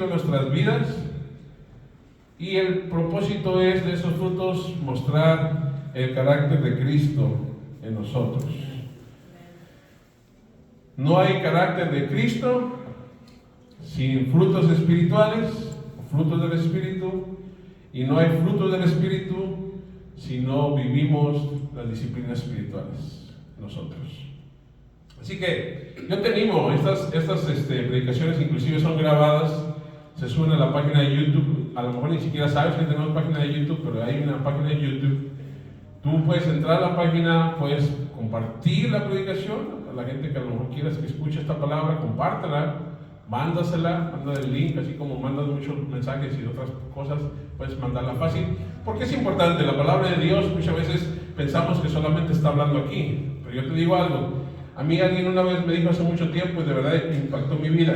en nuestras vidas, y el propósito es de esos frutos mostrar el carácter de Cristo en nosotros. No hay carácter de Cristo sin frutos espirituales, frutos del Espíritu, y no hay frutos del Espíritu si no vivimos las disciplinas espirituales nosotros. Así que yo te animo, estas predicaciones inclusive son grabadas, se suben a la página de YouTube. A lo mejor ni siquiera sabes que tenemos página de YouTube, pero hay una página de YouTube. Tú puedes entrar a la página, puedes compartir la predicación a la gente que a lo mejor quieras que escuche esta palabra, compártela, mándasela, manda el link, así como mandas muchos mensajes y otras cosas, puedes mandarla fácil, porque es importante. La palabra de Dios muchas veces pensamos que solamente está hablando aquí, pero yo te digo algo. A mí alguien una vez me dijo hace mucho tiempo y de verdad impactó mi vida: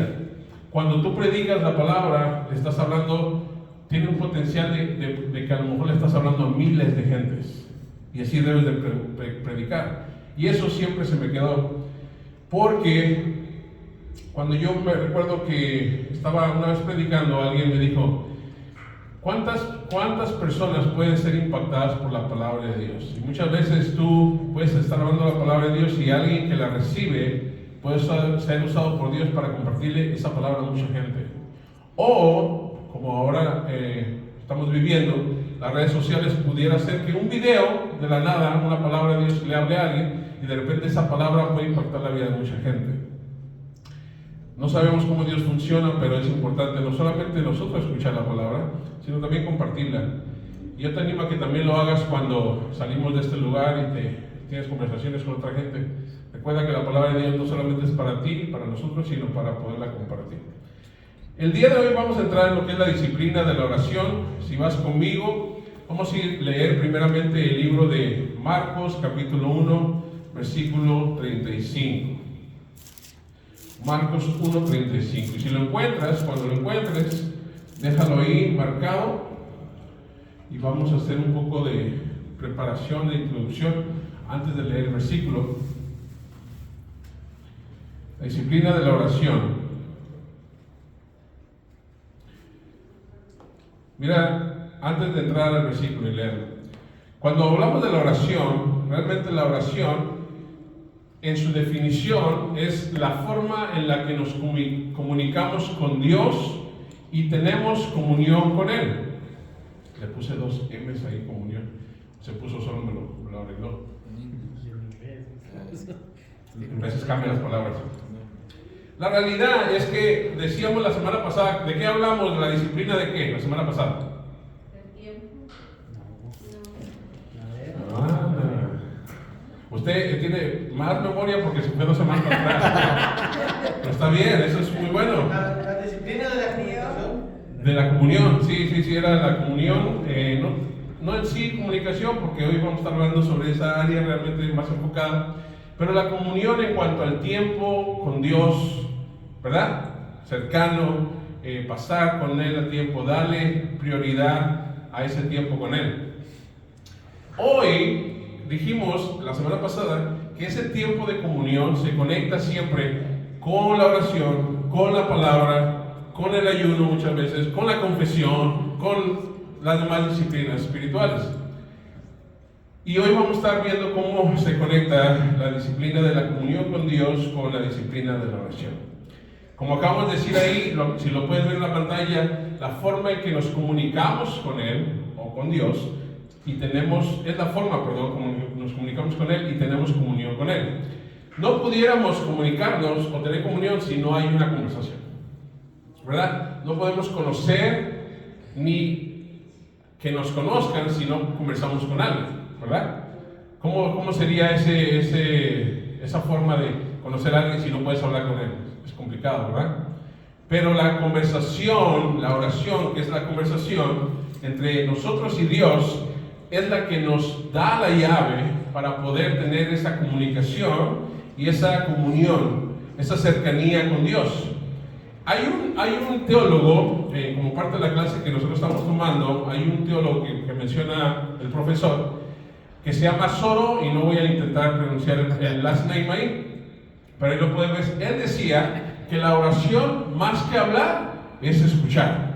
cuando tú predicas la palabra, estás hablando, tiene un potencial de que a lo mejor le estás hablando a miles de gentes, y así debes de predicar. Y eso siempre se me quedó, porque cuando yo me recuerdo que estaba una vez predicando, alguien me dijo: ¿cuántas personas pueden ser impactadas por la palabra de Dios? Y muchas veces tú puedes estar hablando la palabra de Dios y alguien que la recibe puede ser usado por Dios para compartirle esa palabra a mucha gente. O, como ahora estamos viviendo, las redes sociales, pudiera ser que un video de la nada, una palabra de Dios, le hable a alguien y de repente esa palabra puede impactar la vida de mucha gente. No sabemos cómo Dios funciona, pero es importante no solamente nosotros escuchar la palabra, sino también compartirla. Y yo te animo a que también lo hagas cuando salimos de este lugar y tienes conversaciones con otra gente. Recuerda que la palabra de Dios no solamente es para ti y para nosotros, sino para poderla compartir. El día de hoy vamos a entrar en lo que es la disciplina de la oración. Si vas conmigo, vamos a leer primeramente el libro de Marcos, capítulo 1, versículo 35. Marcos 1:35. Y si lo encuentras, cuando lo encuentres, déjalo ahí marcado. Y vamos a hacer un poco de preparación, de introducción, antes de leer el versículo. La disciplina de la oración. Mira, antes de entrar al versículo y leerlo, cuando hablamos de la oración, realmente la oración, en su definición, es la forma en la que nos comunicamos con Dios y tenemos comunión con Él. Le puse 2 M's ahí, comunión. Se puso solo, me lo arregló. A veces cambian las palabras. La realidad es que decíamos la semana pasada, ¿de qué hablamos? ¿De la disciplina de qué? La semana pasada. ¿Del tiempo? Usted tiene más memoria porque se fue 2 semanas atrás. Pero está bien, eso es muy bueno. La disciplina de la comunicación. De la comunión, sí, era la comunión. No en sí comunicación, porque hoy vamos a estar hablando sobre esa área realmente más enfocada. Pero la comunión en cuanto al tiempo con Dios, ¿verdad? Cercano, pasar con Él el tiempo, darle prioridad a ese tiempo con Él. Hoy dijimos la semana pasada que ese tiempo de comunión se conecta siempre con la oración, con la palabra, con el ayuno muchas veces, con la confesión, con las demás disciplinas espirituales. Y hoy vamos a estar viendo cómo se conecta la disciplina de la comunión con Dios con la disciplina de la oración. Como acabamos de decir ahí, si lo puedes ver en la pantalla, la forma en que nos comunicamos con Él o con Dios, es la forma, como nos comunicamos con Él y tenemos comunión con Él. No pudiéramos comunicarnos o tener comunión si no hay una conversación, ¿verdad? No podemos conocer ni que nos conozcan si no conversamos con alguien, ¿verdad? ¿Cómo sería esa forma de conocer a alguien si no puedes hablar con él? Es complicado, ¿verdad? Pero la conversación, la oración, que es la conversación entre nosotros y Dios, es la que nos da la llave para poder tener esa comunicación y esa comunión, esa cercanía con Dios. Hay un teólogo, como parte de la clase que nosotros estamos tomando, hay un teólogo que menciona el profesor, que se llama Soro, y no voy a intentar pronunciar el last name ahí, pero ahí lo pueden ver. Él decía que la oración, más que hablar, es escuchar.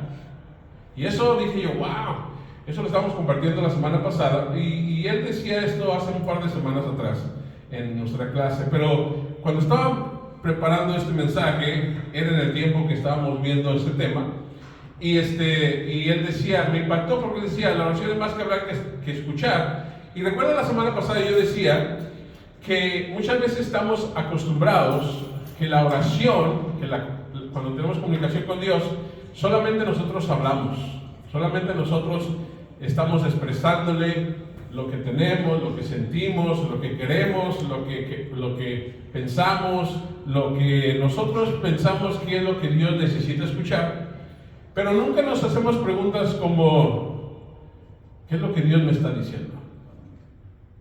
Y eso dije yo, wow, eso lo estábamos compartiendo la semana pasada, y él decía esto hace un par de semanas atrás en nuestra clase, pero cuando estaba preparando este mensaje, era en el tiempo que estábamos viendo este tema, y él decía, me impactó porque decía, la oración es más que hablar que escuchar. Y recuerda la semana pasada yo decía que muchas veces estamos acostumbrados que la oración, cuando tenemos comunicación con Dios, solamente nosotros hablamos, solamente nosotros estamos expresándole lo que tenemos, lo que sentimos, lo que queremos, lo que pensamos, lo que nosotros pensamos que es lo que Dios necesita escuchar, pero nunca nos hacemos preguntas como, ¿qué es lo que Dios me está diciendo?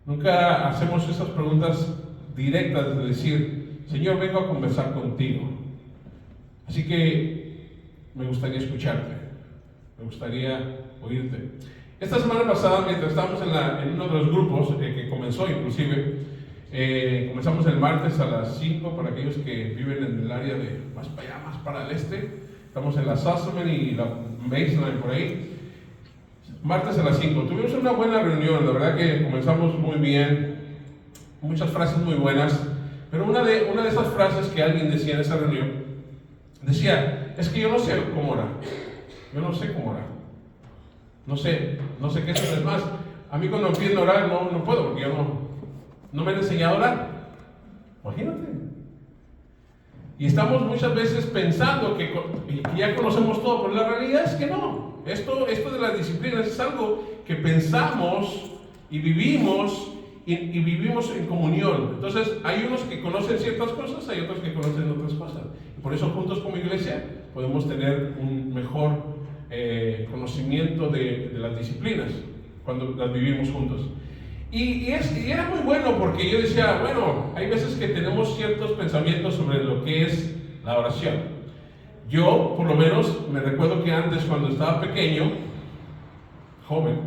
Nunca hacemos esas preguntas directas de decir, Señor, vengo a conversar contigo, así que me gustaría escucharte, me gustaría oírte. Esta semana pasada, mientras estábamos en uno de los grupos que comenzó inclusive, comenzamos el martes a las 5 para aquellos que viven en el área de más para allá, más para el este. Estamos en la Sassaman y la Baseline por ahí. Martes a las 5. Tuvimos una buena reunión, la verdad que comenzamos muy bien, muchas frases muy buenas, pero una de esas frases que alguien decía en esa reunión, decía, es que yo no sé cómo orar, yo no sé cómo orar. No sé qué es más. A mí cuando empiezo a orar no puedo, porque yo no me han enseñado a orar. Imagínate. Y estamos muchas veces pensando que ya conocemos todo, pero la realidad es que no. Esto de las disciplinas es algo que pensamos y vivimos y vivimos en comunión. Entonces hay unos que conocen ciertas cosas, hay otros que conocen otras cosas. Y por eso juntos como iglesia podemos tener un mejor conocimiento de las disciplinas cuando las vivimos juntos. Y era muy bueno porque yo decía, bueno, hay veces que tenemos ciertos pensamientos sobre lo que es la oración. Yo, por lo menos, me recuerdo que antes, cuando estaba pequeño, joven,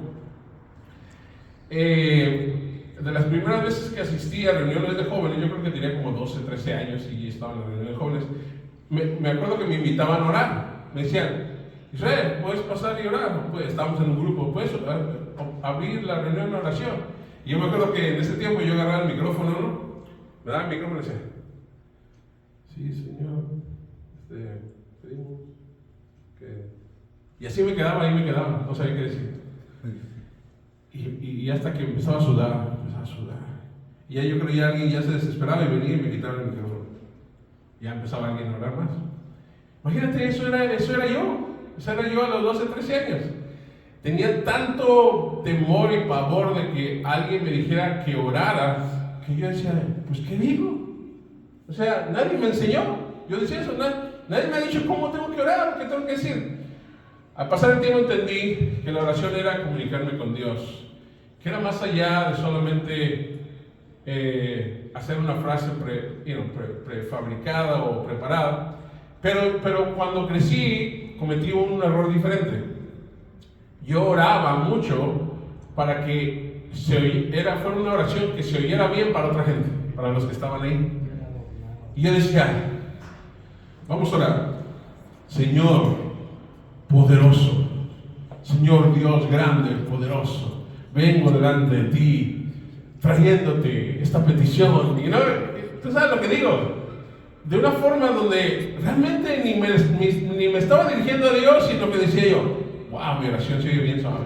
de las primeras veces que asistí a reuniones de jóvenes, yo creo que tenía como 12, 13 años y estaba en las reuniones de jóvenes, me acuerdo que me invitaban a orar. Me decían, Israel, ¿puedes pasar y orar? Pues estábamos en un grupo, ¿puedes abrir la reunión de oración? Y yo me acuerdo que en ese tiempo yo agarraba el micrófono, ¿no? Me daba el micrófono y decía, sí, Señor, pedimos que... Y así me quedaba, no sabía qué decir. Y hasta que empezaba a sudar. Y ya yo creo que alguien ya se desesperaba y venía y me quitaba el micrófono. Ya empezaba alguien a orar más. Imagínate, eso era yo. Eso era yo a los 12, 13 años. Tenía tanto temor y pavor de que alguien me dijera que orara, que yo decía, pues ¿qué digo? O sea, nadie me enseñó. Yo decía eso, nadie me ha dicho cómo tengo que orar, qué tengo que decir. Al pasar el tiempo entendí que la oración era comunicarme con Dios, que era más allá de solamente hacer una frase prefabricada o preparada. Pero cuando crecí, cometí un error diferente. Yo oraba mucho para que fuera una oración que se oyera bien para otra gente, para los que estaban ahí. Y yo decía, vamos a orar. Señor poderoso, Señor Dios grande, poderoso, vengo delante de ti, trayéndote esta petición. Y tú sabes lo que digo, de una forma donde realmente ni me estaba dirigiendo a Dios, sino que decía yo, wow, mi oración se oye bien suave,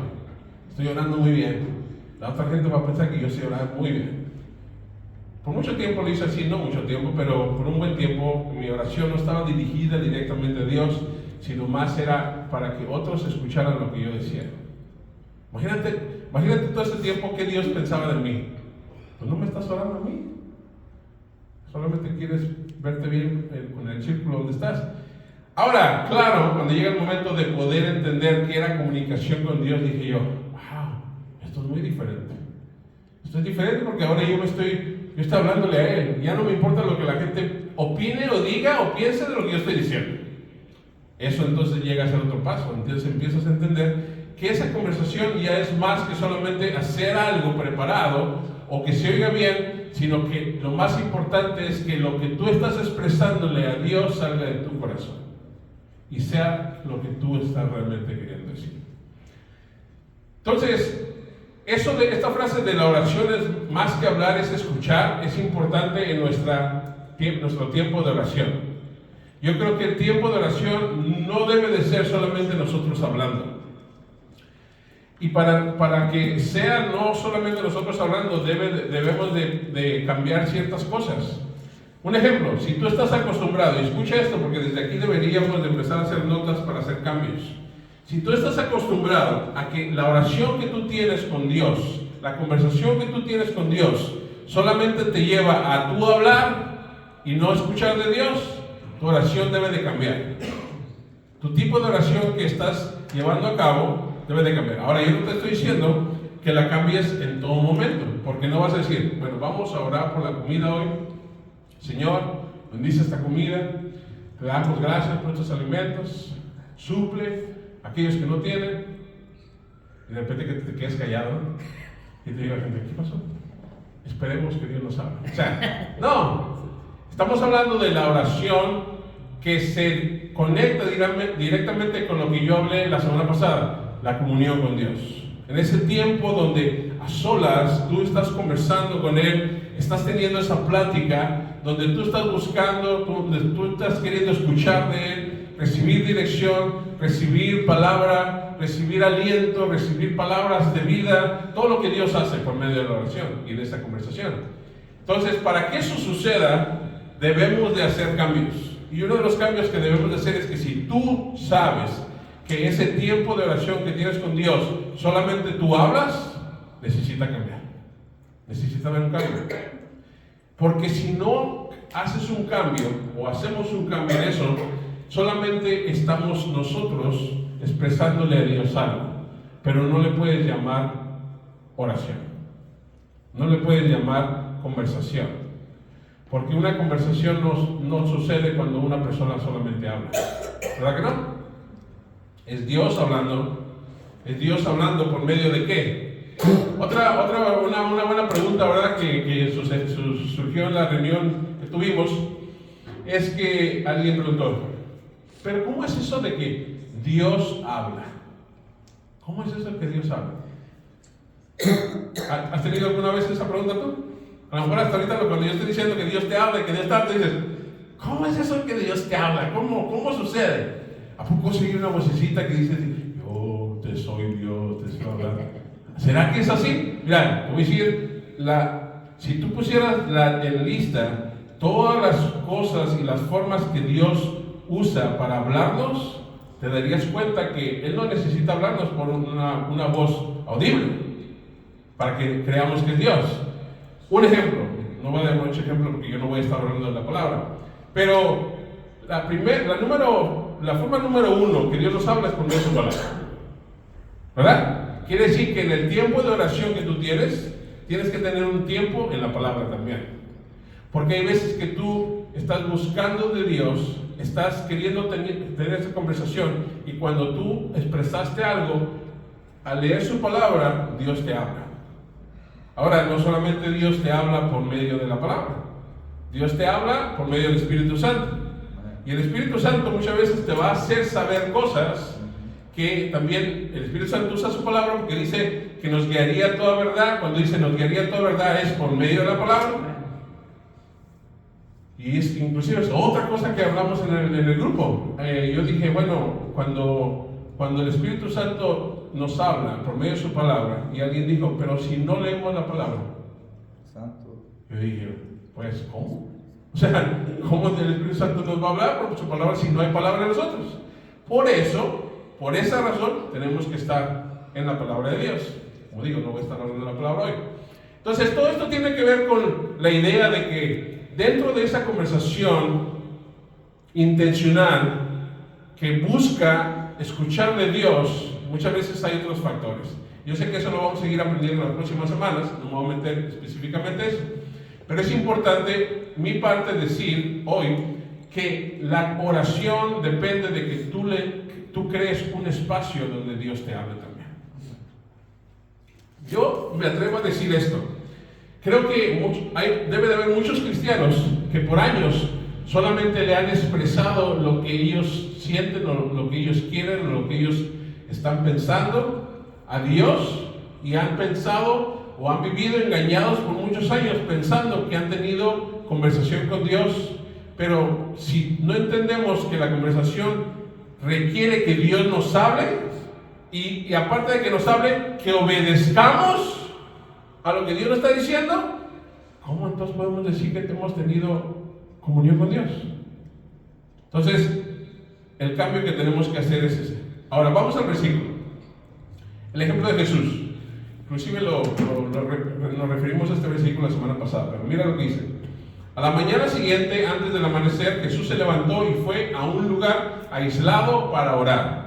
estoy orando muy bien. La otra gente va a pensar que yo sé orar muy bien. Por mucho tiempo lo hice así, no mucho tiempo, pero por un buen tiempo mi oración no estaba dirigida directamente a Dios, sino más era para que otros escucharan lo que yo decía. Imagínate todo ese tiempo que Dios pensaba de mí. Pues no me estás orando a mí, solamente quieres verte bien en el círculo donde estás. Ahora, claro, cuando llega el momento de poder entender qué era comunicación con Dios, dije yo, wow, esto es muy diferente. Esto es diferente porque ahora yo estoy hablándole a Él. Ya no me importa lo que la gente opine o diga o piense de lo que yo estoy diciendo. Eso entonces llega a ser otro paso. Entonces empiezas a entender que esa conversación ya es más que solamente hacer algo preparado o que se oiga bien, sino que lo más importante es que lo que tú estás expresándole a Dios salga de tu corazón. y sea lo que tú estás realmente queriendo decir. Entonces, esta frase de la oración es más que hablar, es escuchar, es importante en nuestro tiempo de oración. Yo creo que el tiempo de oración no debe de ser solamente nosotros hablando. Y para que sea no solamente nosotros hablando, debemos de cambiar ciertas cosas. Un ejemplo, si tú estás acostumbrado, y escucha esto porque desde aquí deberíamos de empezar a hacer notas para hacer cambios. Si tú estás acostumbrado a que la oración que tú tienes con Dios, la conversación que tú tienes con Dios, solamente te lleva a tú hablar y no escuchar de Dios, tu oración debe de cambiar. Tu tipo de oración que estás llevando a cabo debe de cambiar. Ahora, yo no te estoy diciendo que la cambies en todo momento, porque no vas a decir, bueno, vamos a orar por la comida hoy. Señor, bendice esta comida, te damos gracias por estos alimentos, suple a aquellos que no tienen, y de repente que te quedes callado, ¿no? Y te diga la gente, ¿qué pasó? Esperemos que Dios nos hable. O sea, no, estamos hablando de la oración que se conecta directamente con lo que yo hablé la semana pasada, la comunión con Dios. En ese tiempo donde a solas tú estás conversando con Él, estás teniendo esa plática, donde tú estás buscando, donde tú estás queriendo escuchar de Él, recibir dirección, recibir palabra, recibir aliento, recibir palabras de vida, todo lo que Dios hace por medio de la oración y de esta conversación. Entonces, para que eso suceda, debemos de hacer cambios. Y uno de los cambios que debemos de hacer es que si tú sabes que ese tiempo de oración que tienes con Dios, solamente tú hablas, necesita cambiar. Necesita haber un cambio. Porque si no haces un cambio o hacemos un cambio en eso, solamente estamos nosotros expresándole a Dios algo, pero no le puedes llamar oración. No le puedes llamar conversación. Porque una conversación no sucede cuando una persona solamente habla. ¿Verdad que no? Es Dios hablando. ¿Es Dios hablando por medio de qué? Una buena pregunta, ¿verdad? Que surgió en la reunión que tuvimos, es que alguien preguntó, ¿pero cómo es eso de que Dios habla? ¿Cómo es eso de que Dios habla? ¿Has tenido alguna vez esa pregunta tú? A lo mejor hasta ahorita cuando yo estoy diciendo que Dios te habla y que Dios te habla, dices, ¿cómo es eso que Dios te habla? ¿Cómo sucede? ¿A poco sigue una vocecita que dice, yo te soy Dios, te estoy hablando? ¿Será que es así? Mira, te voy a decir, si tú pusieras en lista todas las cosas y las formas que Dios usa para hablarnos, te darías cuenta que Él no necesita hablarnos por una voz audible para que creamos que es Dios. Un ejemplo, no voy a dar mucho ejemplo porque yo no voy a estar hablando de la palabra, pero la forma número uno que Dios nos habla es por medio de su palabra, ¿verdad? Quiere decir que en el tiempo de oración que tú tienes que tener un tiempo en la palabra también. Porque hay veces que tú estás buscando de Dios, estás queriendo tener esa conversación, y cuando tú expresaste algo, al leer su palabra, Dios te habla. Ahora, no solamente Dios te habla por medio de la palabra, Dios te habla por medio del Espíritu Santo. Y el Espíritu Santo muchas veces te va a hacer saber cosas que también el Espíritu Santo usa su palabra, porque dice que nos guiaría a toda verdad. Cuando dice nos guiaría a toda verdad es por medio de la palabra. Y inclusive es otra cosa que hablamos en el grupo. Yo dije, bueno, cuando el Espíritu Santo nos habla por medio de su palabra, y alguien dijo, pero si no leemos la palabra. Santo. Yo dije, pues, ¿cómo? O sea, ¿cómo el Espíritu Santo nos va a hablar por su palabra si no hay palabra en nosotros? Por esa razón, tenemos que estar en la palabra de Dios. Como digo, no voy a estar hablando de la palabra hoy. Entonces, todo esto tiene que ver con la idea de que dentro de esa conversación intencional que busca escuchar de Dios, muchas veces hay otros factores. Yo sé que eso lo vamos a seguir aprendiendo en las próximas semanas, no me voy a meter específicamente eso. Pero es importante, mi parte, decir hoy que la oración depende de que tú crees un espacio donde Dios te hable también. Yo me atrevo a decir esto. Creo que debe de haber muchos cristianos que por años solamente le han expresado lo que ellos sienten, o lo que ellos quieren, o lo que ellos están pensando a Dios, y han pensado o han vivido engañados por muchos años pensando que han tenido conversación con Dios. Pero si no entendemos que la conversación requiere que Dios nos hable, y aparte de que nos hable, que obedezcamos a lo que Dios nos está diciendo, ¿cómo entonces podemos decir que hemos tenido comunión con Dios? Entonces, el cambio que tenemos que hacer es ese. Ahora, vamos al versículo. El ejemplo de Jesús. Inclusive nos referimos a este versículo la semana pasada, pero mira lo que dice. A la mañana siguiente, antes del amanecer, Jesús se levantó y fue a un lugar aislado para orar.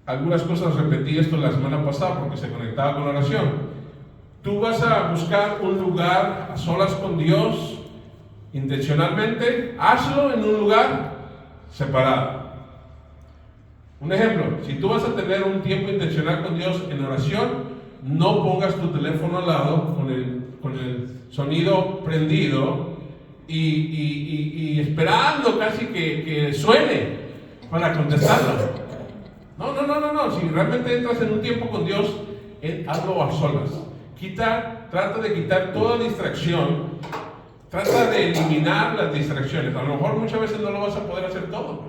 Algunas cosas repetí esto la semana pasada porque se conectaba con la oración. Tú vas a buscar un lugar a solas con Dios intencionalmente, hazlo en un lugar separado. Un ejemplo, si tú vas a tener un tiempo intencional con Dios en oración, no pongas tu teléfono al lado con el sonido prendido y esperando casi que suene para contestarlo. No. Si realmente entras en un tiempo con Dios, hazlo a solas. Trata de quitar toda distracción. Trata de eliminar las distracciones. A lo mejor muchas veces no lo vas a poder hacer todo,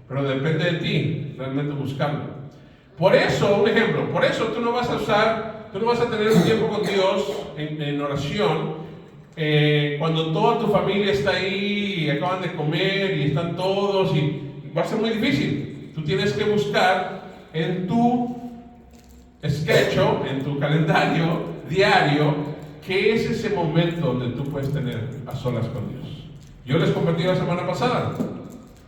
pero depende de ti realmente buscarlo. Por eso, un ejemplo, tú no vas a tener un tiempo con Dios en oración cuando toda tu familia está ahí y acaban de comer y están todos, y va a ser muy difícil. Tú tienes que buscar en tu schedule, en tu calendario diario, qué es ese momento donde tú puedes tener a solas con Dios. Yo les compartí la semana pasada.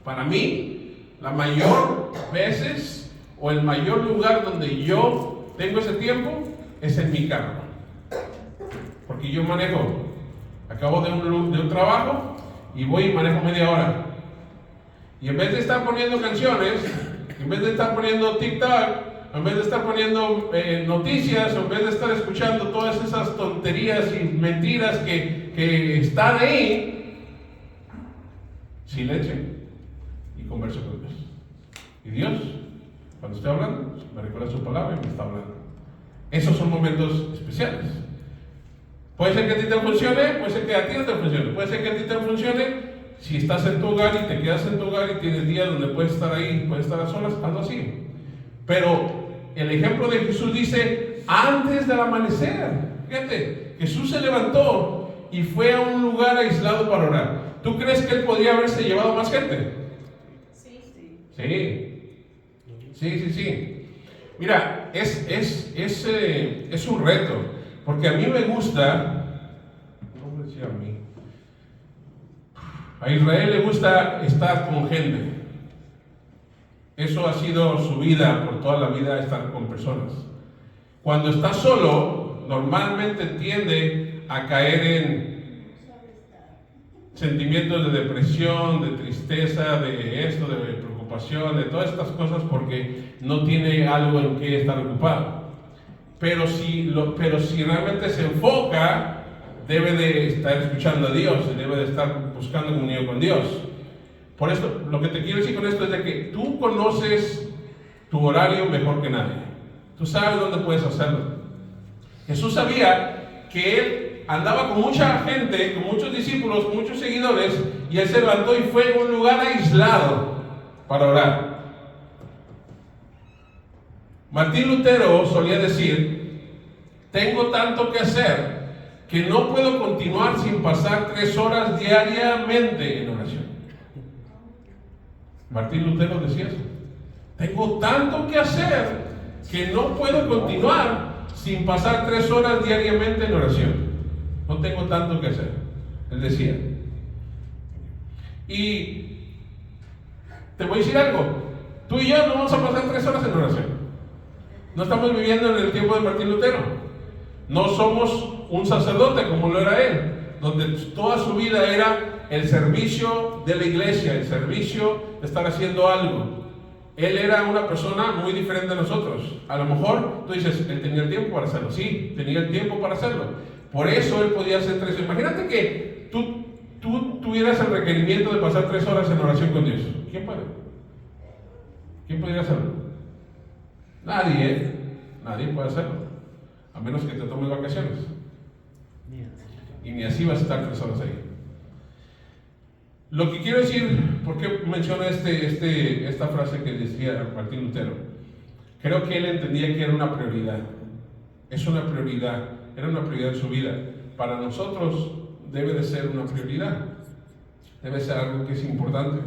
Para mí, la mayor veces o el mayor lugar donde yo tengo ese tiempo es en mi carro. Porque yo manejo, acabo de un trabajo y voy y manejo media hora. Y en vez de estar poniendo canciones, en vez de estar poniendo TikTok, en vez de estar poniendo noticias, en vez de estar escuchando todas esas tonterías y mentiras que están ahí, silencio y converso con Dios. Y Dios, cuando estoy hablando, me recuerda su palabra y me está hablando. Esos son momentos especiales. Puede ser que a ti te funcione, puede ser que a ti no te funcione, puede ser que a ti te funcione. Si estás en tu hogar y te quedas en tu hogar y tienes días donde puedes estar ahí, puedes estar a solas, hazlo así. Pero el ejemplo de Jesús dice, antes del amanecer. Fíjate, Jesús se levantó y fue a un lugar aislado para orar. ¿Tú crees que él podría haberse llevado más gente? Sí. Mira, es un reto, porque a mí me gusta, no me decía a mí, a Israel le gusta estar con gente. Eso ha sido su vida, por toda la vida, estar con personas. Cuando está solo, normalmente tiende a caer en sentimientos de depresión, de tristeza, de esto, de preocupación, de todas estas cosas, porque no tiene algo en que estar ocupado. Pero si realmente se enfoca, debe de estar escuchando a Dios, debe de estar buscando comunión con Dios. Por esto, lo que te quiero decir con esto es de que tú conoces tu horario mejor que nadie. Tú sabes dónde puedes hacerlo. Jesús sabía que él andaba con mucha gente, con muchos discípulos, con muchos seguidores, y él se levantó y fue a un lugar aislado para orar. Martín Lutero solía decir, tengo tanto que hacer que no puedo continuar sin pasar 3 horas diariamente en oración. Martín Lutero decía eso. Tengo tanto que hacer que no puedo continuar sin pasar 3 horas diariamente en oración. No tengo tanto que hacer, él decía. Y te voy a decir algo, tú y yo no vamos a pasar 3 horas en oración. No estamos viviendo en el tiempo de Martín Lutero. No somos un sacerdote como lo era él, donde toda su vida era el servicio de la iglesia, el servicio de estar haciendo algo. Él era una persona muy diferente a nosotros. A lo mejor tú dices, él tenía el tiempo para hacerlo. Sí, tenía el tiempo para hacerlo. Por eso él podía hacer 3. Imagínate que tú tú tuvieras el requerimiento de pasar 3 horas en oración con Dios? ¿Quién puede? ¿Quién podría hacerlo? Nadie, ¿eh? Nadie puede hacerlo, a menos que te tomes vacaciones. Y ni así vas a estar 3 horas ahí. Lo que quiero decir, ¿por qué menciono esta frase que decía Martín Lutero? Creo que él entendía que era una prioridad. Es una prioridad, era una prioridad en su vida. Para nosotros debe de ser una prioridad. Debe ser algo que es importante.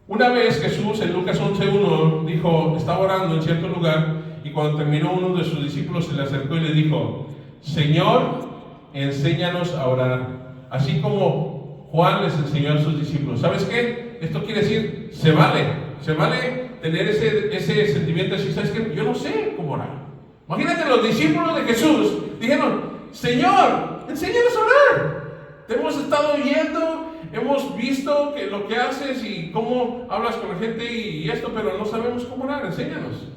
Una vez Jesús en Lucas 11:1 dijo, estaba orando en cierto lugar, y cuando terminó uno de sus discípulos se le acercó y le dijo, Señor, enséñanos a orar, así como Juan les enseñó a sus discípulos. ¿Sabes qué? Esto quiere decir, se vale tener ese sentimiento de decir, ¿sabes qué? Yo no sé cómo orar. Imagínate, los discípulos de Jesús dijeron, Señor, enséñanos a orar. Te hemos estado oyendo, hemos visto lo que haces y cómo hablas con la gente y esto, pero no sabemos cómo orar, enséñanos.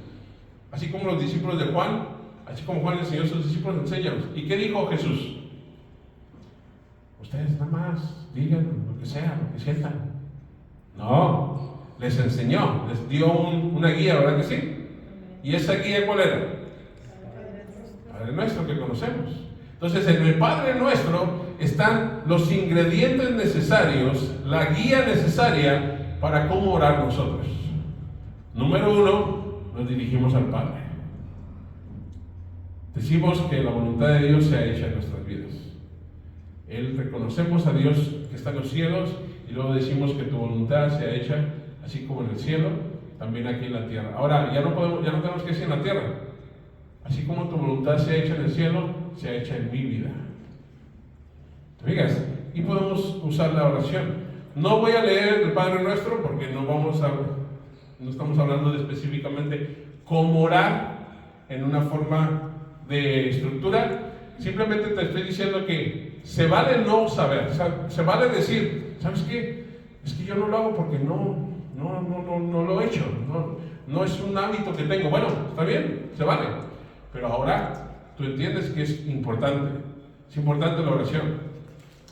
Así como los discípulos de Juan, así como Juan le enseñó a sus discípulos, enséñanos. ¿Y qué dijo Jesús? Ustedes nada más digan lo que sea, lo que sientan. No, les enseñó, les dio una guía, ¿verdad que sí? ¿Y esa guía cuál era? Padre Nuestro que conocemos. Entonces, en el Padre Nuestro están los ingredientes necesarios, la guía necesaria para cómo orar nosotros. Número 1, nos dirigimos al Padre. Decimos que la voluntad de Dios sea hecha en nuestras vidas. Reconocemos a Dios que está en los cielos y luego decimos que tu voluntad sea hecha así como en el cielo, también aquí en la tierra. Ahora, ya no tenemos que decir en la tierra. Así como tu voluntad sea hecha en el cielo, sea hecha en mi vida. ¿Te fijas? Y podemos usar la oración. No voy a leer el Padre Nuestro porque no estamos hablando de específicamente cómo orar en una forma de estructura. Simplemente te estoy diciendo que se vale no saber, se vale decir, ¿sabes qué? Es que yo no lo hago porque no lo he hecho, no es un hábito que tengo. Bueno, está bien, se vale, pero ahora tú entiendes que es importante la oración.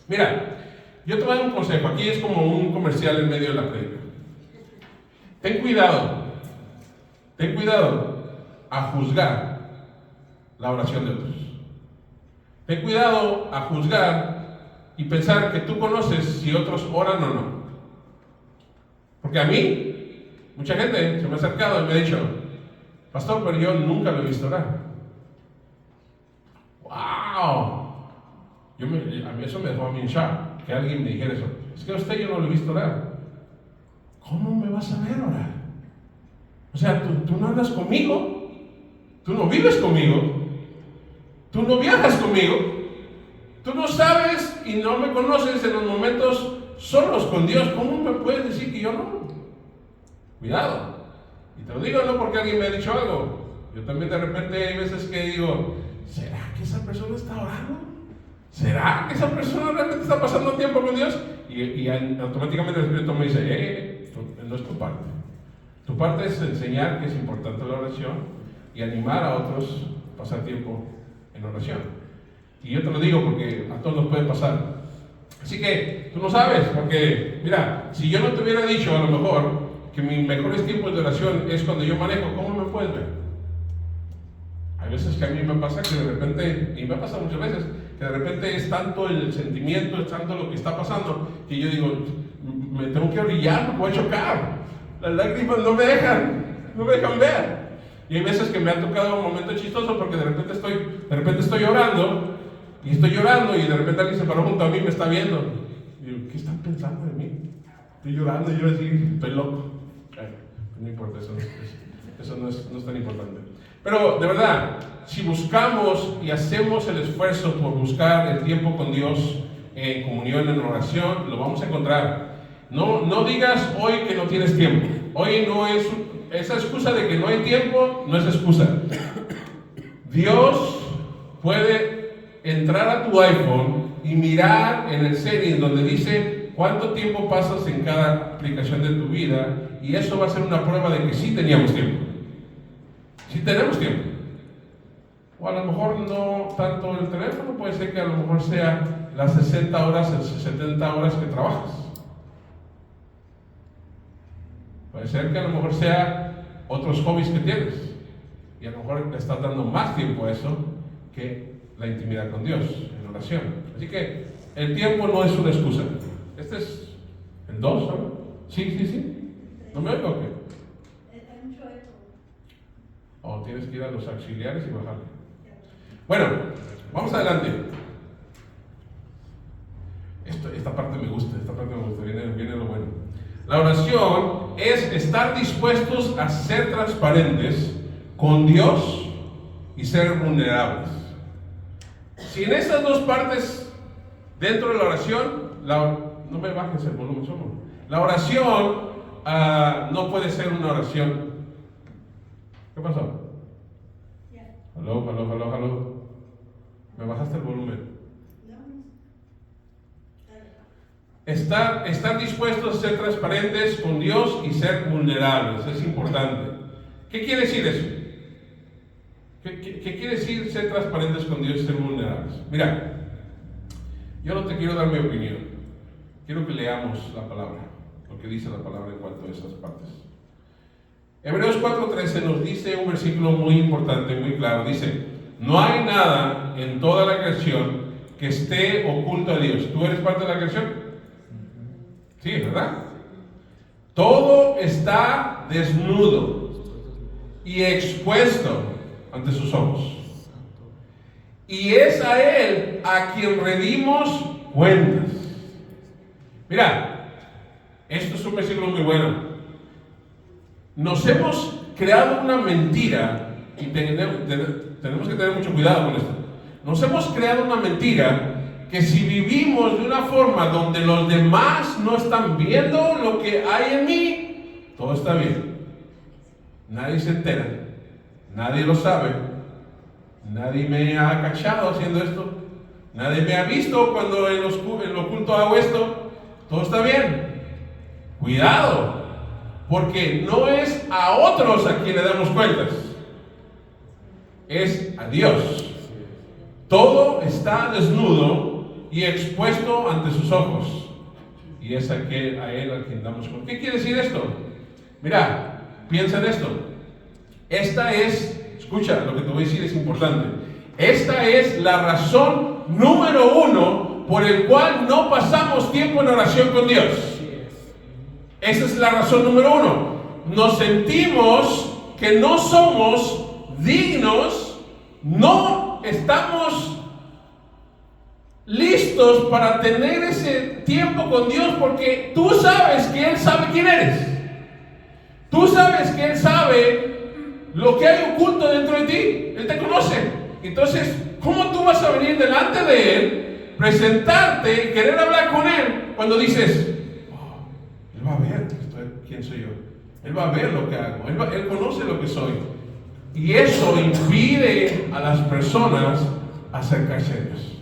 Mira, yo te voy a dar un consejo, aquí es como un comercial en medio de la prédica. Ten cuidado a juzgar la oración de otros. Ten cuidado a juzgar y pensar que tú conoces si otros oran o no. Porque a mí, mucha gente se me ha acercado y me ha dicho, pastor, pero yo nunca lo he visto orar. ¡Wow! A mí eso me dejó a mí en shock, que alguien me dijera eso. Es que a usted yo no lo he visto orar. ¿Cómo me vas a ver orar? O sea, tú no andas conmigo, tú no vives conmigo, tú no viajas conmigo, tú no sabes y no me conoces en los momentos solos con Dios. ¿Cómo me puedes decir que yo no? Cuidado. Y te lo digo no porque alguien me ha dicho algo. Yo también de repente hay veces que digo, ¿será que esa persona está orando? ¿Será que esa persona realmente está pasando tiempo con Dios? Y automáticamente el Espíritu me dice, no es tu parte. Tu parte es enseñar que es importante la oración y animar a otros a pasar tiempo en oración. Y yo te lo digo porque a todos nos puede pasar. Así que tú no sabes, porque mira, si yo no te hubiera dicho a lo mejor que mis mejores tiempos de oración es cuando yo manejo, ¿cómo me puedes ver? Hay veces que a mí me pasa que de repente, y me pasa muchas veces, que de repente es tanto el sentimiento, es tanto lo que está pasando, que yo digo, me tengo que orillar porque voy a chocar. Las lágrimas no me dejan ver. Y hay veces que me ha tocado un momento chistoso porque de repente estoy llorando y de repente alguien se paró junto a mí y me está viendo. Y digo, ¿qué están pensando de mí? Estoy llorando y yo así, estoy loco. No importa, eso no es tan importante. Pero de verdad, si buscamos y hacemos el esfuerzo por buscar el tiempo con Dios en comunión, en oración, lo vamos a encontrar. No digas hoy que no tienes tiempo. Hoy no es esa excusa de que no hay tiempo, no es excusa. Dios puede entrar a tu iPhone y mirar en el settings donde dice cuánto tiempo pasas en cada aplicación de tu vida, y eso va a ser una prueba de que sí teníamos tiempo. Sí tenemos tiempo. O a lo mejor no tanto el teléfono, puede ser que a lo mejor sea las 60 horas, 70 horas que trabajas. Puede ser que a lo mejor sea otros hobbies que tienes. Y a lo mejor le estás dando más tiempo a eso que la intimidad con Dios, en oración. Así que el tiempo no es una excusa. Este es el 2, ¿no? Sí. ¿No me oigo o qué? Hay mucho eco. O tienes que ir a los auxiliares y bajarle. Bueno, vamos adelante. Esta parte me gusta, viene lo bueno. La oración es estar dispuestos a ser transparentes con Dios y ser vulnerables. Si en estas dos partes dentro de la oración, no me bajes el volumen, la oración no puede ser una oración. ¿Qué pasó? Aló. ¿Me bajaste el volumen? Estar dispuestos a ser transparentes con Dios y ser vulnerables es importante. ¿Qué quiere decir eso? ¿Qué quiere decir ser transparentes con Dios y ser vulnerables? Mira, yo no te quiero dar mi opinión. Quiero que leamos la palabra, lo que dice la palabra en cuanto a esas partes. Hebreos 4:13 nos dice un versículo muy importante, muy claro. Dice: no hay nada en toda la creación que esté oculto a Dios. ¿Tú eres parte de la creación? Sí, ¿verdad? Todo está desnudo y expuesto ante sus ojos. Y es a Él a quien rendimos cuentas. Mira, esto es un versículo muy bueno. Nos hemos creado una mentira, y tenemos que tener mucho cuidado con esto. Nos hemos creado una mentira que si vivimos de una forma donde los demás no están viendo lo que hay en mí, todo está bien. Nadie se entera, nadie lo sabe, nadie me ha cachado haciendo esto, nadie me ha visto cuando en lo oculto hago esto, todo está bien. Cuidado, porque no es a otros a quien le damos cuentas, es a Dios. Todo está desnudo y expuesto ante sus ojos, y es a Él al quien damos cuenta. ¿Qué quiere decir esto? Mira, piensa en esto. Escucha, lo que te voy a decir es importante. Esta es la razón número 1 por el cual no pasamos tiempo en oración con Dios. Esa es la razón número 1. Nos sentimos que no somos dignos, no estamos listos para tener ese tiempo con Dios, porque tú sabes que Él sabe quién eres. Tú sabes que Él sabe lo que hay oculto dentro de ti. Él te conoce. Entonces, ¿cómo tú vas a venir delante de Él, presentarte y querer hablar con Él cuando dices: Él va a ver quién soy yo, Él va a ver lo que hago, Él conoce lo que soy? Y eso impide a las personas acercarse a Dios.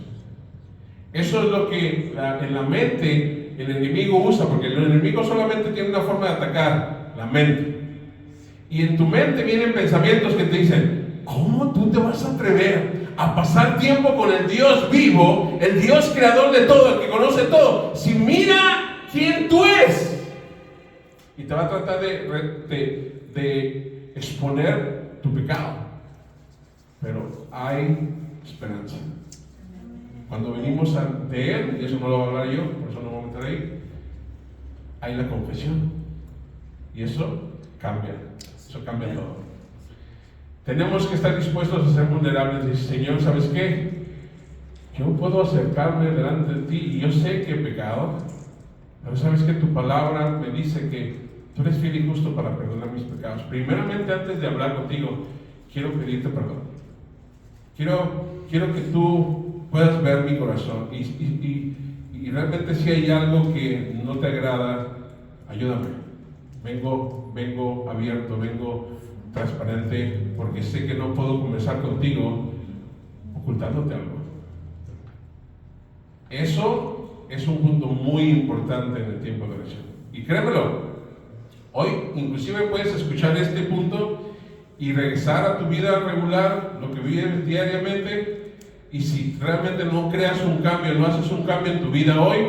Eso es lo que en la mente el enemigo usa, porque el enemigo solamente tiene una forma de atacar: la mente. Y en tu mente vienen pensamientos que te dicen: ¿cómo tú te vas a atrever a pasar tiempo con el Dios vivo, el Dios creador de todo, el que conoce todo, si mira quién tú eres? Y te va a tratar de exponer tu pecado. Pero hay esperanza. Cuando venimos ante Él, y eso no lo voy a hablar yo, por eso no me voy a meter ahí, hay la confesión. Y eso cambia todo. Tenemos que estar dispuestos a ser vulnerables y decir: Señor, ¿sabes qué? Yo puedo acercarme delante de ti y yo sé que he pecado, pero sabes que tu palabra me dice que tú eres fiel y justo para perdonar mis pecados. Primeramente, antes de hablar contigo, quiero pedirte perdón. Quiero que tú puedas ver mi corazón y realmente si hay algo que no te agrada, ayúdame. Vengo abierto, vengo transparente, porque sé que no puedo conversar contigo ocultándote algo. Eso es un punto muy importante en el tiempo de oración. Y créemelo, hoy inclusive puedes escuchar este punto y regresar a tu vida regular, lo que vives diariamente, Y si realmente no creas un cambio, no haces un cambio en tu vida hoy,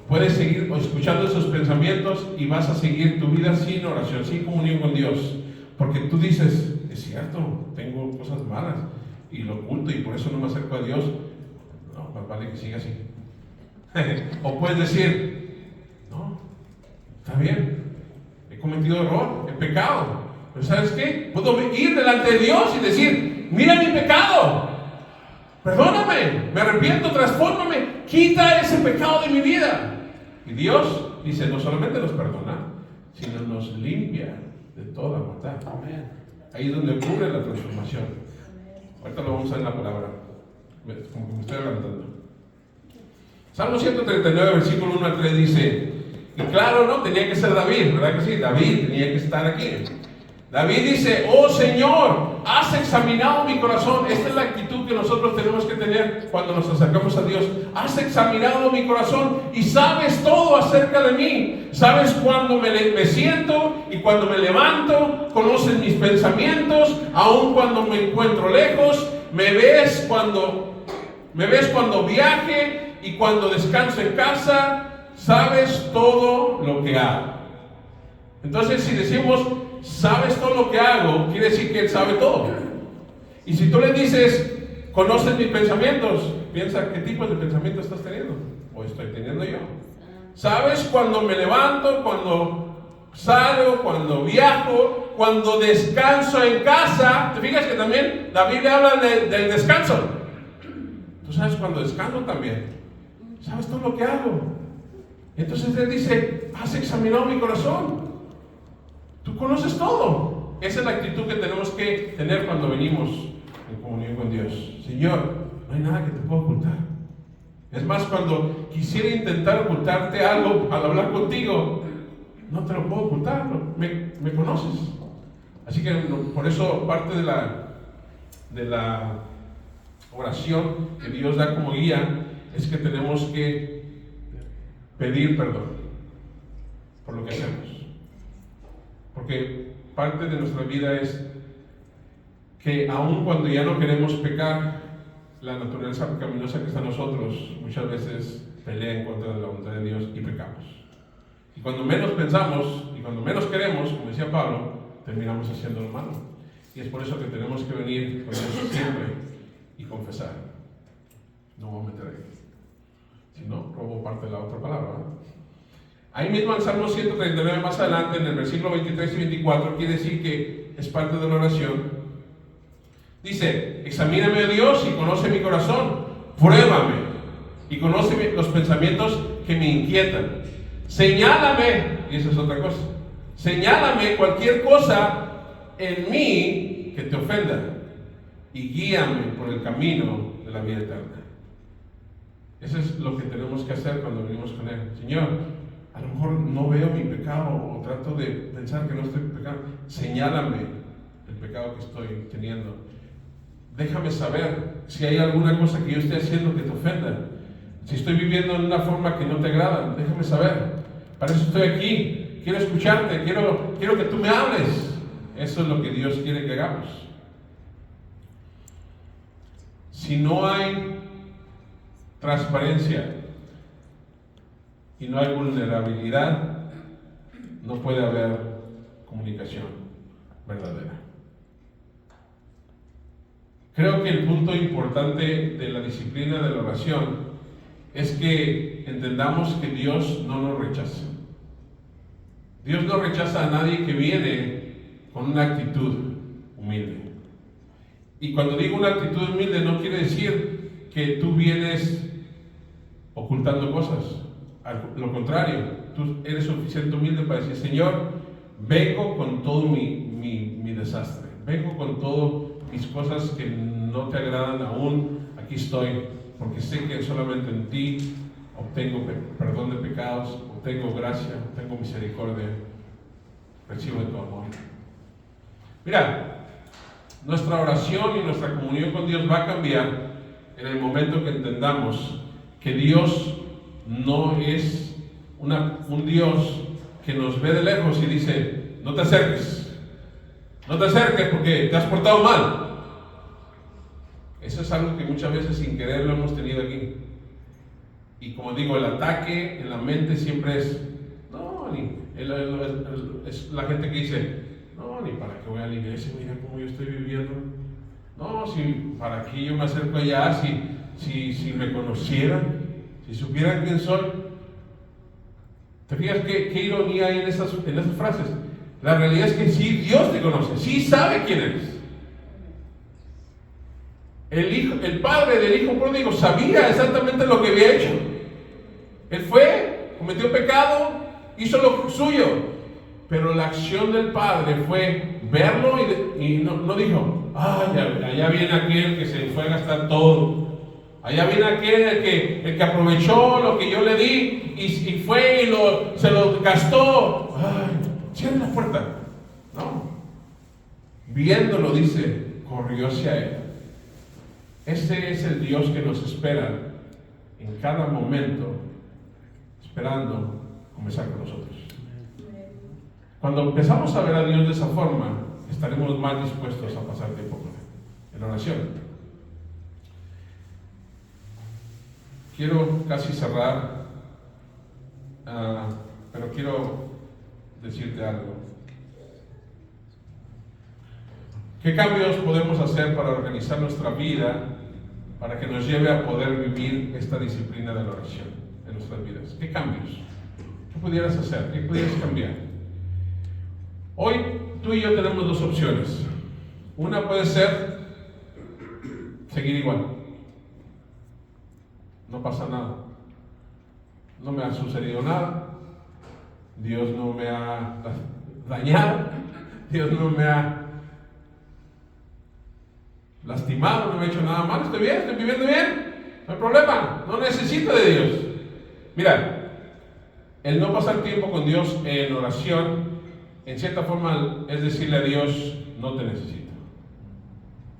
puedes seguir escuchando esos pensamientos y vas a seguir tu vida sin oración, sin comunión con Dios. Porque tú dices, es cierto, tengo cosas malas y lo oculto y por eso no me acerco a Dios. No, más vale que siga así. O puedes decir, no, está bien, he cometido error, he pecado. Pero ¿sabes qué? Puedo ir delante de Dios y decir, mira mi pecado, perdóname, me arrepiento, transfórmame, quita ese pecado de mi vida. Y Dios dice, no solamente nos perdona, sino nos limpia de toda maldad. Ahí es donde ocurre la transformación. Ahorita lo vamos a ver en la palabra, como que me estoy adelantando. Salmo 139, versículo 1 al 3 dice, y claro, no, tenía que ser David, ¿verdad que sí? David tenía que estar aquí. David dice, oh Señor, has examinado mi corazón. Esta es la actitud que nosotros tenemos que tener cuando nos acercamos a Dios. Has examinado mi corazón y sabes todo acerca de mí. Sabes cuando me siento y cuando me levanto. Conoces mis pensamientos, aun cuando me encuentro lejos. Me ves cuando viaje y cuando descanso en casa. Sabes todo lo que hago. Entonces, si decimos, sabes todo lo que hago, quiere decir que Él sabe todo. Y si tú le dices, conoces mis pensamientos, piensa qué tipo de pensamientos estás teniendo o estoy teniendo yo. Sabes cuando me levanto, cuando salgo, cuando viajo, cuando descanso en casa. ¿Te fijas que también la Biblia habla del descanso? Tú sabes cuando descanso también. Sabes todo lo que hago. Entonces Él dice, has examinado mi corazón. Tú conoces todo. Esa es la actitud que tenemos que tener cuando venimos en comunión con Dios. Señor, no hay nada que te pueda ocultar. Es más, cuando quisiera intentar ocultarte algo al hablar contigo, no te lo puedo ocultar, me conoces. Así que por eso parte de la oración que Dios da como guía es que tenemos que pedir perdón por lo que hacemos. Porque parte de nuestra vida es que aun cuando ya no queremos pecar, la naturaleza pecaminosa que está en nosotros muchas veces pelea en contra de la voluntad de Dios y pecamos. Y cuando menos pensamos y cuando menos queremos, como decía Pablo, terminamos haciendo lo malo. Y es por eso que tenemos que venir con Dios siempre y confesar. No voy a meter ahí. Si no, robo parte de la otra palabra, ¿verdad? Ahí mismo en Salmo 139, más adelante, en el versículo 23 y 24, quiere decir que es parte de la oración. Dice, examíname, oh Dios, y conoce mi corazón, pruébame, y conoce los pensamientos que me inquietan. Señálame, y esa es otra cosa, señálame cualquier cosa en mí que te ofenda, y guíame por el camino de la vida eterna. Eso es lo que tenemos que hacer cuando venimos con Él. Señor, a lo mejor no veo mi pecado o trato de pensar que no estoy pecando. Señálame el pecado que estoy teniendo. Déjame saber si hay alguna cosa que yo esté haciendo que te ofenda. Si estoy viviendo de una forma que no te agrada, déjame saber. Para eso estoy aquí. Quiero escucharte. Quiero que tú me hables. Eso es lo que Dios quiere que hagamos. Si no hay transparencia y no hay vulnerabilidad, no puede haber comunicación verdadera. Creo que el punto importante de la disciplina de la oración es que entendamos que Dios no nos rechaza. Dios no rechaza a nadie que viene con una actitud humilde. Y cuando digo una actitud humilde no quiere decir que tú vienes ocultando cosas. Lo contrario, tú eres suficiente humilde para decir, Señor, vengo con todo mi desastre, vengo con todas mis cosas que no te agradan aún, aquí estoy, porque sé que solamente en ti obtengo perdón de pecados, obtengo gracia, obtengo misericordia, recibo de tu amor. Mira, nuestra oración y nuestra comunión con Dios va a cambiar en el momento que entendamos que Dios no es un Dios que nos ve de lejos y dice, no te acerques porque te has portado mal. Eso es algo que muchas veces sin querer lo hemos tenido aquí. Y como digo, el ataque en la mente siempre es, no, ni es la gente que dice, no, ni para qué voy a la iglesia, mira cómo yo estoy viviendo. No, si para qué yo me acerco allá, si me conocieran, si supieran quién soy. ¿Te fijas qué ironía hay en esas frases? La realidad es que sí, Dios te conoce, sí sabe quién eres. El padre del hijo pródigo sabía exactamente lo que había hecho. Él fue, cometió pecado, hizo lo suyo, pero la acción del padre fue verlo y no dijo, allá viene aquel que se fue a gastar todo. Allá viene aquel el que aprovechó lo que yo le di y fue y se lo gastó. Cierra la puerta. No. Viéndolo, dice, corrió hacia él. Ese es el Dios que nos espera en cada momento, esperando comenzar con nosotros. Cuando empezamos a ver a Dios de esa forma, estaremos más dispuestos a pasar tiempo con Él, en oración. Quiero casi cerrar, pero quiero decirte algo. ¿Qué cambios podemos hacer para organizar nuestra vida para que nos lleve a poder vivir esta disciplina de la oración en nuestras vidas? ¿Qué cambios? ¿Qué pudieras hacer? ¿Qué pudieras cambiar? Hoy tú y yo tenemos dos opciones. Una puede ser seguir igual. No pasa nada. No me ha sucedido nada. Dios no me ha dañado. Dios no me ha lastimado, no me ha hecho nada mal. Estoy bien, estoy viviendo bien. No hay problema. No necesito de Dios. Mira, el no pasar tiempo con Dios en oración, en cierta forma es decirle a Dios, no te necesito.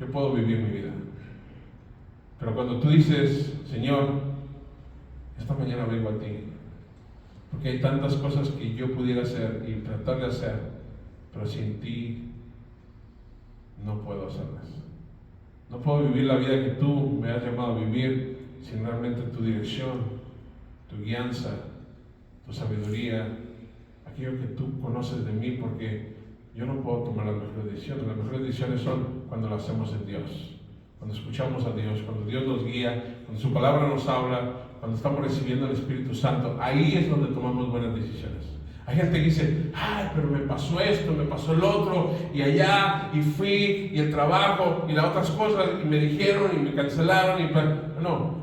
Yo puedo vivir mi vida. Pero cuando tú dices, Señor, esta mañana vengo a ti, porque hay tantas cosas que yo pudiera hacer y tratar de hacer, pero sin ti no puedo hacerlas. No puedo vivir la vida que tú me has llamado a vivir sin realmente tu dirección, tu guianza, tu sabiduría, aquello que tú conoces de mí, porque yo no puedo tomar las mejores decisiones. Las mejores decisiones son cuando las hacemos en Dios. Cuando escuchamos a Dios, cuando Dios nos guía, cuando su palabra nos habla, cuando estamos recibiendo el Espíritu Santo, ahí es donde tomamos buenas decisiones. Hay gente que dice, pero me pasó esto, me pasó el otro, y allá, y fui, y el trabajo, y las otras cosas, y me dijeron, y me cancelaron, No,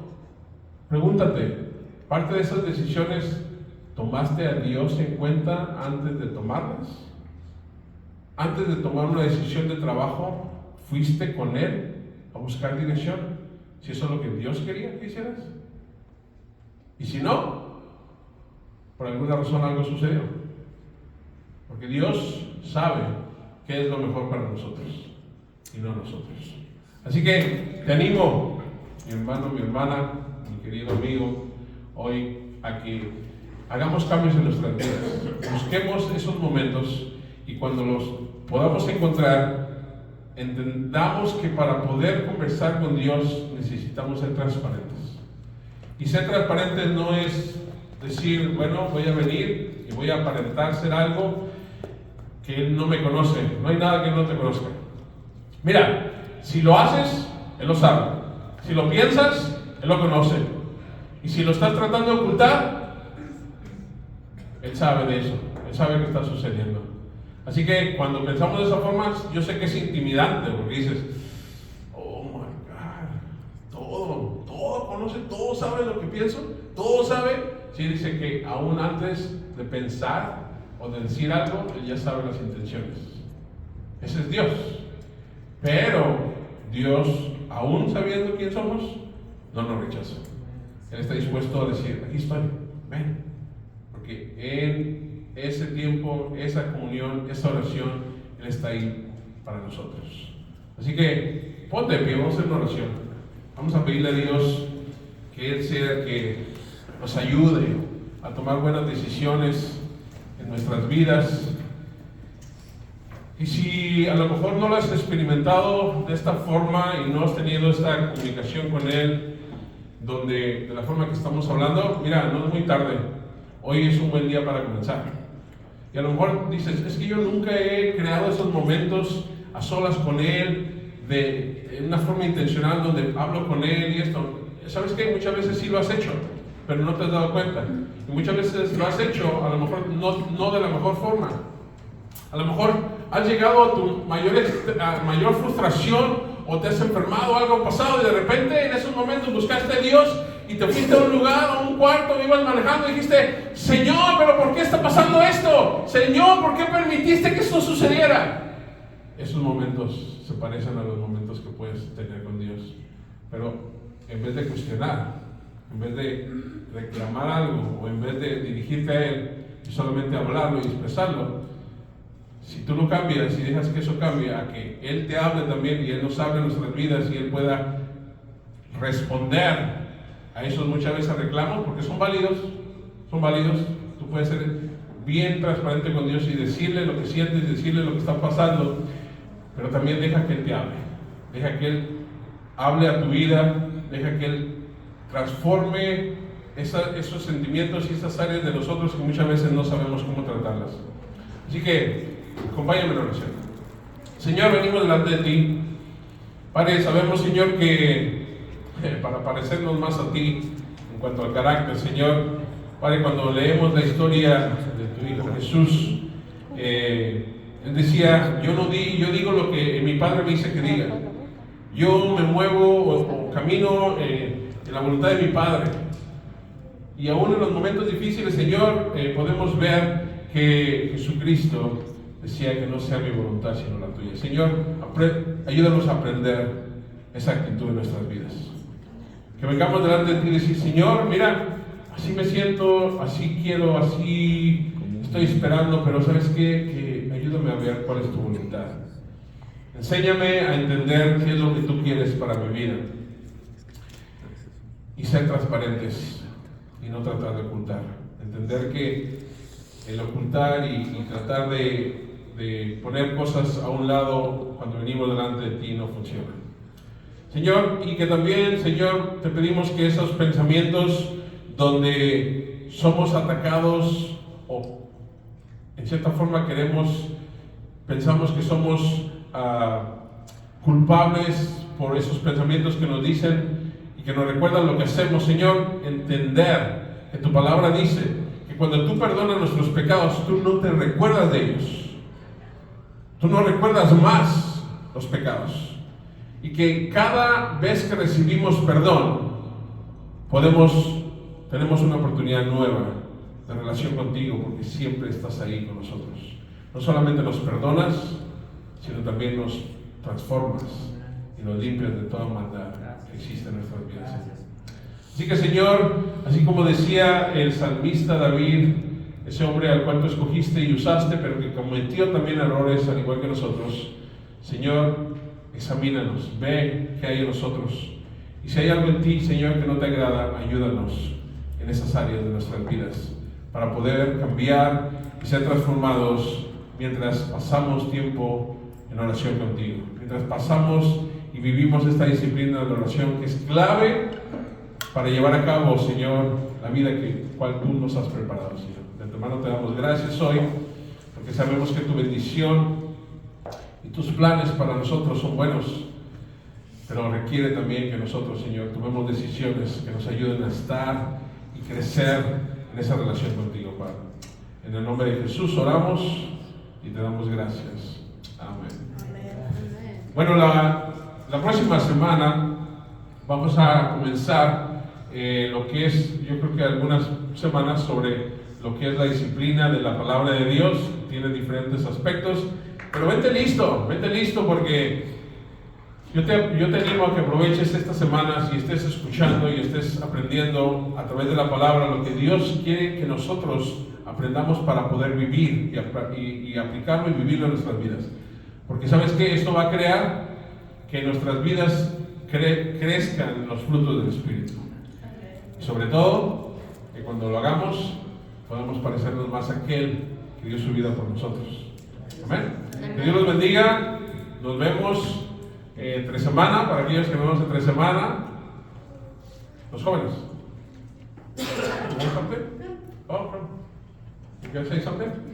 pregúntate, ¿parte de esas decisiones tomaste a Dios en cuenta antes de tomarlas? Antes de tomar una decisión de trabajo, ¿fuiste con Él a buscar dirección? Si eso es lo que Dios quería que hicieras. Y si no, por alguna razón algo sucedió. Porque Dios sabe qué es lo mejor para nosotros y no nosotros. Así que te animo, mi hermano, mi hermana, mi querido amigo, hoy a que hagamos cambios en nuestras vidas. Busquemos esos momentos y cuando los podamos encontrar, entendamos que para poder conversar con Dios necesitamos ser transparentes. Y ser transparentes no es decir, bueno, voy a venir y voy a aparentar ser algo que Él no me conoce. No hay nada que Él no te conozca. Mira, si lo haces, Él lo sabe. Si lo piensas, Él lo conoce. Y si lo estás tratando de ocultar, Él sabe de eso. Él sabe qué está sucediendo. Así que cuando pensamos de esa forma, yo sé que es intimidante, porque dices, oh my God, todo conoce, todo sabe lo que pienso, todo sabe. Sí, dice que aún antes de pensar o de decir algo, Él ya sabe las intenciones. Ese es Dios. Pero Dios, aún sabiendo quién somos, no nos rechaza. Él está dispuesto a decir, aquí estoy, ven. Porque en ese tiempo, esa comunión, esa oración, Él está ahí para nosotros. Así que ponte de pie, vamos a hacer una oración. Vamos a pedirle a Dios que Él sea el que nos ayude a tomar buenas decisiones en nuestras vidas. Y si a lo mejor no lo has experimentado de esta forma y no has tenido esta comunicación con Él, de la forma que estamos hablando, mira, no es muy tarde. Hoy es un buen día para comenzar. Y a lo mejor dices, es que yo nunca he creado esos momentos a solas con Él, de una forma intencional donde hablo con Él y esto. ¿Sabes qué? Muchas veces sí lo has hecho, pero no te has dado cuenta. Y muchas veces lo has hecho, a lo mejor no de la mejor forma. A lo mejor has llegado a tu mayor frustración o te has enfermado, algo ha pasado y de repente en esos momentos buscaste a Dios y te fuiste a un lugar, a un cuarto, ibas manejando y dijiste, Señor, pero ¿por qué está pasando esto? Señor, ¿por qué permitiste que esto sucediera? Esos momentos se parecen a los momentos que puedes tener con Dios. Pero en vez de cuestionar, en vez de reclamar algo o en vez de dirigirte a Él y solamente hablarlo y expresarlo, si tú lo cambias y dejas que eso cambie a que Él te hable también y Él nos hable en nuestras vidas y Él pueda responder a esos muchas veces reclamos, porque son válidos, tú puedes ser bien transparente con Dios y decirle lo que sientes, decirle lo que está pasando, pero también deja que Él te hable, deja que Él hable a tu vida, deja que Él transforme esos sentimientos y esas áreas de nosotros que muchas veces no sabemos cómo tratarlas. Así que acompáñame en la oración. Señor, venimos delante de ti. Padre, sabemos, Señor, que para parecernos más a ti en cuanto al carácter, Señor, Padre, cuando leemos la historia de tu Hijo Jesús, Él decía, yo digo lo que mi Padre me dice que diga. Yo me muevo o camino en la voluntad de mi Padre. Y aún en los momentos difíciles, Señor, podemos ver que Jesucristo decía que no sea mi voluntad sino la tuya. Señor, ayúdanos a aprender esa actitud en nuestras vidas. Que vengamos delante de ti y decir, Señor, mira, así me siento, así quiero, así estoy esperando, pero ¿sabes qué? Que ayúdame a ver cuál es tu voluntad. Enséñame a entender qué es lo que tú quieres para mi vida. Y ser transparentes y no tratar de ocultar. Entender que el ocultar y tratar de poner cosas a un lado cuando venimos delante de ti no funciona. Señor, y que también, Señor, te pedimos que esos pensamientos donde somos atacados o en cierta forma pensamos que somos culpables por esos pensamientos que nos dicen y que nos recuerdan lo que hacemos, Señor, entender que tu palabra dice que cuando tú perdonas nuestros pecados, tú no te recuerdas de ellos. Tú no recuerdas más los pecados. Y que cada vez que recibimos perdón, tenemos una oportunidad nueva de relación contigo, porque siempre estás ahí con nosotros. No solamente nos perdonas, sino también nos transformas y nos limpias de toda maldad que existe en nuestras vidas. Así que, Señor, así como decía el salmista David, ese hombre al cual tú escogiste y usaste, pero que cometió también errores al igual que nosotros, Señor, examínanos, ve qué hay en nosotros. Y si hay algo en ti, Señor, que no te agrada, ayúdanos en esas áreas de nuestras vidas para poder cambiar y ser transformados mientras pasamos tiempo en oración contigo, mientras pasamos y vivimos esta disciplina de oración que es clave para llevar a cabo, Señor, la vida cual tú nos has preparado, Señor. De antemano te damos gracias hoy, porque sabemos que tu bendición y tus planes para nosotros son buenos, pero requiere también que nosotros, Señor, tomemos decisiones que nos ayuden a estar y crecer en esa relación contigo, Padre. En el nombre de Jesús oramos y te damos gracias. Amén. Bueno, la próxima semana vamos a comenzar lo que es, yo creo que algunas semanas sobre lo que es la disciplina de la palabra de Dios. Tiene diferentes aspectos, pero vente listo porque yo te animo a que aproveches estas semanas y estés escuchando y estés aprendiendo a través de la palabra lo que Dios quiere que nosotros aprendamos para poder vivir y aplicarlo y vivirlo en nuestras vidas. Porque ¿sabes qué? Esto va a crear que en nuestras vidas crezcan los frutos del Espíritu. Y sobre todo, que cuando lo hagamos, podamos parecernos más a aquel que dio su vida por nosotros. Amén. Que Que Dios los bendiga. Nos vemos entre semana, para aquellos que nos vemos entre semana. Los jóvenes. You want something? Oh, come. You can say something?